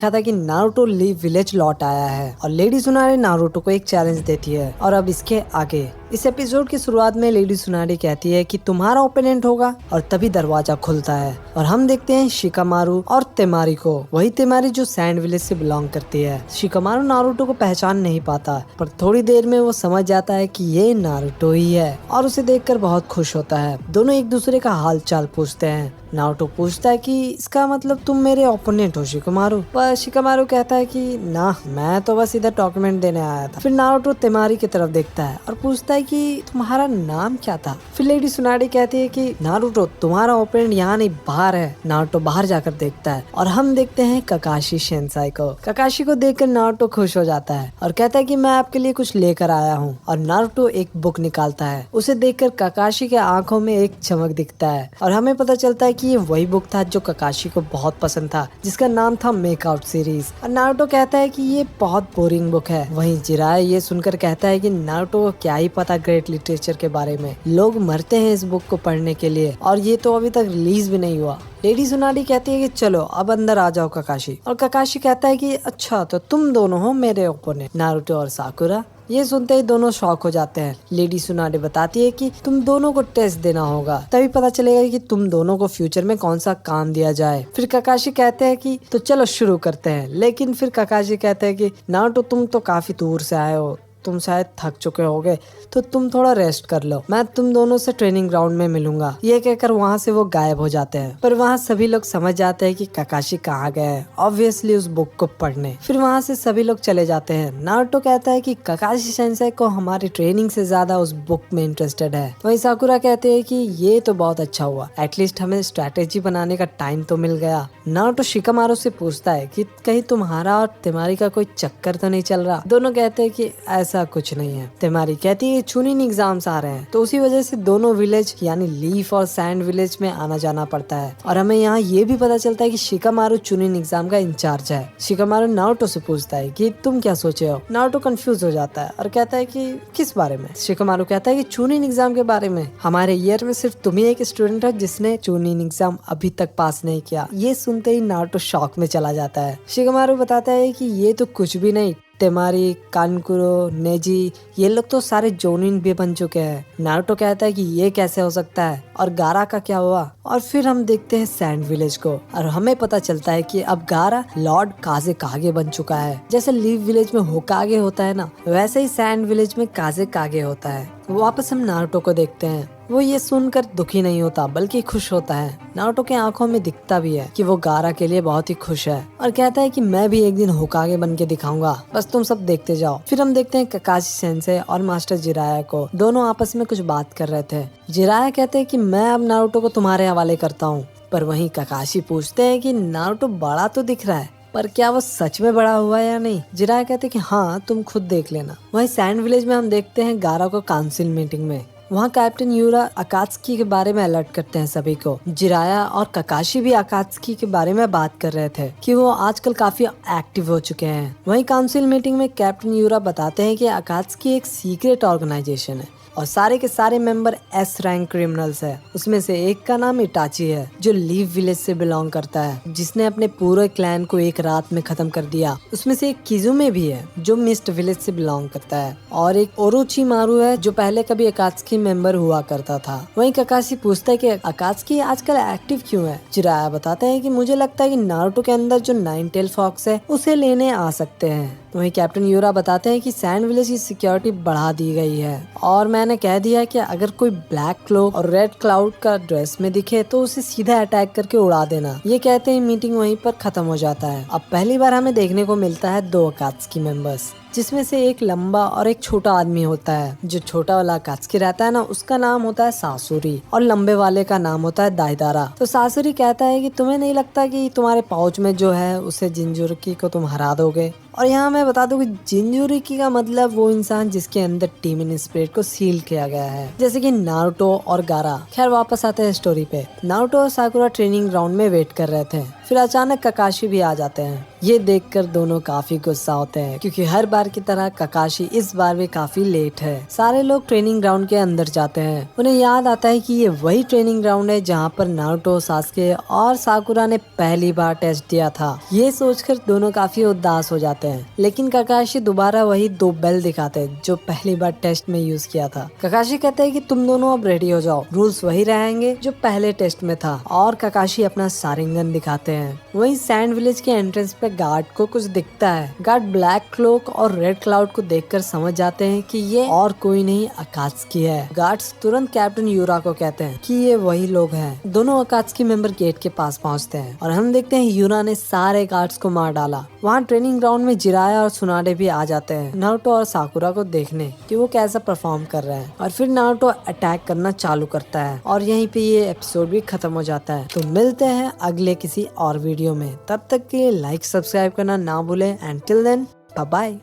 देखा था कि नारुतो लीव विलेज लौट आया है और लेडी सुनारी नारुतो को एक चैलेंज देती है। और अब इसके आगे इस एपिसोड की शुरुआत में लेडी सुनारी कहती है कि तुम्हारा ओपोनेंट होगा और तभी दरवाजा खुलता है और हम देखते हैं शिकामारू और तेमारी को। वही तेमारी जो सैंड विलेज से बिलोंग करती है। शिकामारू नारुतो को पहचान नहीं पाता पर थोड़ी देर में वो समझ जाता है कि ये नारुतो ही है और उसे देखकर बहुत खुश होता है। दोनों एक दूसरे का हाल चाल पूछते हैं। नारुतो पूछता है कि इसका मतलब तुम मेरे ओपोनेंट हो शिकामारू, पर शिकामारू कहता है कि ना, मैं तो बस इधर डॉक्यूमेंट देने आया था। फिर नारुतो तेमारी की तरफ देखता है और पूछता है कि तुम्हारा नाम क्या था। फिर लेडी सुनारी कहती है कि नारुतो तुम्हारा ओपोनेंट यहाँ नहीं बाहर है। नारुतो बाहर जाकर देखता है और हम देखते हैं ककाशी सेंसाई को। ककाशी को देखकर नारुतो खुश हो जाता है और कहता है कि मैं आपके लिए कुछ लेकर आया हूँ। और नारुतो एक बुक निकालता है। उसे देखकर ककाशी के आंखों में एक चमक दिखता है और हमें पता चलता है कि ये वही बुक था जो ककाशी को बहुत पसंद था, जिसका नाम था मेकआउट सीरीज। और नारुतो कहता है कि ये बहुत बोरिंग बुक है। वहीं जिराया ये सुनकर कहता है कि नारुतो को क्या ही पता ग्रेट लिटरेचर के बारे में, लोग मरते हैं इस बुक को पढ़ने के लिए और ये तो अभी तक रिलीज भी नहीं हुआ। लेडी सुनारी कहती है कि चलो अब अंदर आ जाओ ककाशी। और ककाशी कहता है कि अच्छा तो तुम दोनों हो मेरे ओपोनेंट, नारुतो और साकुरा। ये सुनते ही दोनों शॉक हो जाते हैं। लेडी सुनारी बताती है कि तुम दोनों को टेस्ट देना होगा, तभी पता चलेगा कि तुम दोनों को फ्यूचर में कौन सा काम दिया जाए। फिर ककाशी कहते हैं कि तो चलो शुरू करते हैं। लेकिन फिर ककाशी कहते हैं कि नारुतो तुम तो काफी दूर से आए हो, तुम शायद थक चुके होगे, तो तुम थोड़ा रेस्ट कर लो, मैं तुम दोनों से ट्रेनिंग ग्राउंड में मिलूंगा। ये कहकर वहाँ से वो गायब हो जाते हैं। पर वहाँ सभी लोग समझ जाते हैं कि ककाशी कहाँ गए हैं, ऑब्वियसली उस बुक को पढ़ने। फिर वहाँ से सभी लोग चले जाते हैं। नारुतो कहता है कि ककाशी सेंसेई को हमारी ट्रेनिंग से ज्यादा उस बुक में इंटरेस्टेड है। वहीं साकुरा कहते हैं कि ये तो बहुत अच्छा हुआ, एटलीस्ट हमें स्ट्रैटेजी बनाने का टाइम तो मिल गया। नारुतो शिकामारू से पूछता है कि कहीं तुम्हारा और तेमारी का कोई चक्कर तो नहीं चल रहा। दोनों कहते हैं कि ऐसा कुछ नहीं है। तेमारी कहती है चुनिन एग्जाम्स आ रहे हैं, तो उसी वजह से दोनों विलेज यानी लीफ और सैंड विलेज में आना जाना पड़ता है। और हमें यहाँ ये भी पता चलता है कि शिकामारू चुनिन एग्जाम का इंचार्ज है। शिकामारू नारुतो से पूछता है कि तुम क्या सोचे हो। नारुतो कंफ्यूज हो जाता है और कहता है कि किस बारे में। शिकामारू कहता है कि चुनिन एग्जाम के बारे में। हमारे ईयर में सिर्फ तुम ही एक स्टूडेंट है जिसने चुनिन एग्जाम अभी तक पास नहीं किया। ये सुनते ही नारुतो शॉक में चला जाता है। शिकामारू बताता है कि ये तो कुछ भी नहीं, तेमारी, कानकुरो, नेजी ये लोग तो सारे जोनिन भी बन चुके हैं। नारुतो कहता है कि ये कैसे हो सकता है और गारा का क्या हुआ। और फिर हम देखते हैं सैंड विलेज को और हमें पता चलता है कि अब गारा लॉर्ड काजे कागे बन चुका है। जैसे लीव विलेज में होकागे होता है ना, वैसे ही सैंड विलेज में काजे कागे होता है। वापस हम नारुतो को देखते हैं। वो ये सुनकर दुखी नहीं होता बल्कि खुश होता है। नारुतो के आंखों में दिखता भी है कि वो गारा के लिए बहुत ही खुश है और कहता है कि मैं भी एक दिन होकागे बन के दिखाऊंगा, बस तुम सब देखते जाओ। फिर हम देखते हैं ककाशी सेंसेई और मास्टर जिराया को। दोनों आपस में कुछ बात कर रहे थे। जिराया कहते हैं कि मैं अब नारुतो को तुम्हारे हवाले करता हूँ, पर वहीं ककाशी पूछते हैं कि नारुतो बड़ा तो दिख रहा है, पर क्या वो सच में बड़ा हुआ है या नहीं। जिराया कहते हैं कि हाँ तुम खुद देख लेना। वहीं सैंड विलेज में हम देखते हैं गारा को काउंसिल मीटिंग में। वहाँ कैप्टन यूरा अकात्सुकी के बारे में अलर्ट करते हैं सभी को। जिराया और ककाशी भी अकात्सुकी के बारे में बात कर रहे थे कि वो आजकल काफी एक्टिव हो चुके हैं। वहीं काउंसिल मीटिंग में कैप्टन यूरा बताते हैं कि अकात्सुकी एक सीक्रेट ऑर्गेनाइजेशन है और सारे के सारे मेंबर एस रैंक क्रिमिनल्स है। उसमें से एक का नाम इटाची है जो लीव विलेज से बिलोंग करता है, जिसने अपने पूरे क्लैन को एक रात में खत्म कर दिया। उसमें से एक किजुमे भी है जो मिस्ट विलेज से बिलोंग करता है और एक ओरोचिमारू है जो पहले कभी अकात्सुकी मेंबर हुआ करता था। वहीं ककाशी पूछता है कि अकात्सुकी आजकल एक्टिव क्यों है। जिराया बताते हैं कि मुझे लगता है कि नारुतो के अंदर जो नाइन टेल फॉक्स है उसे लेने आ सकते हैं। वहीं कैप्टन यूरा बताते हैं कि सैंड विलेज की सिक्योरिटी बढ़ा दी गई है और मैंने कह दिया कि अगर कोई ब्लैक क्लोक और रेड क्लाउड का ड्रेस में दिखे तो उसे सीधा अटैक करके उड़ा देना। ये कहते ही मीटिंग वहीं पर खत्म हो जाता है। अब पहली बार हमें देखने को मिलता है दो अकात्सुकी मेंबर्स, जिसमें से एक लंबा और एक छोटा आदमी होता है। जो छोटा वाला अकात्सुकी रहता है ना, उसका नाम होता है सासुरी और लंबे वाले का नाम होता है दाइदारा। तो सासुरी कहता है कि तुम्हें नहीं लगता कि तुम्हारे पाउच में जो है उसे जिंजुरिकी को तुम हरा दोगे। और यहाँ मैं बता दूं कि जिंजुरिकी का मतलब वो इंसान जिसके अंदर टीमिन स्पिरिट को सील किया गया है, जैसे कि नारुतो और गारा। खैर वापस आते हैं स्टोरी पे। नारुतो और साकुरा ट्रेनिंग ग्राउंड में वेट कर रहे थे। फिर अचानक ककाशी भी आ जाते हैं। ये देखकर दोनों काफी गुस्सा होते हैं क्योंकि हर बार की तरह ककाशी इस बार भी काफी लेट है। सारे लोग ट्रेनिंग ग्राउंड के अंदर जाते हैं। उन्हें याद आता है कि ये वही ट्रेनिंग ग्राउंड है जहाँ पर नारुतो, सास्के और साकुरा ने पहली बार टेस्ट दिया था। ये सोचकर दोनों काफी उदास हो जाते हैं, लेकिन ककाशी दोबारा वही 2 बेल दिखाते हैं जो पहली बार टेस्ट में यूज किया था। ककाशी कहते हैं कि तुम दोनों अब रेडी हो जाओ, रूल्स वही रहेंगे जो पहले टेस्ट में था, और ककाशी अपना सारिंगन दिखाते हैं। वहीं सैंड विलेज के एंट्रेंस पे गार्ड को कुछ दिखता है। गार्ड ब्लैक क्लोक और रेड क्लाउड को देखकर समझ जाते हैं कि ये और कोई नहीं अकात्सुकी है। गार्ड्स तुरंत कैप्टन यूरा को कहते हैं कि ये वही लोग हैं। दोनों अकात्सुकी मेंबर गेट के पास पहुंचते हैं और हम देखते हैं यूरा ने सारे गार्ड्स को मार डाला। वहाँ ट्रेनिंग ग्राउंड में जिराया और सुनाडे भी आ जाते हैं नारुतो और साकुरा को देखने कि वो कैसा परफॉर्म कर रहे हैं, और फिर नारुतो अटैक करना चालू करता है और यहीं पे ये एपिसोड भी खत्म हो जाता है। तो मिलते हैं अगले किसी और वीडियो में, तब तक के लिए लाइक सब्सक्राइब करना ना भूलें and till then bye bye.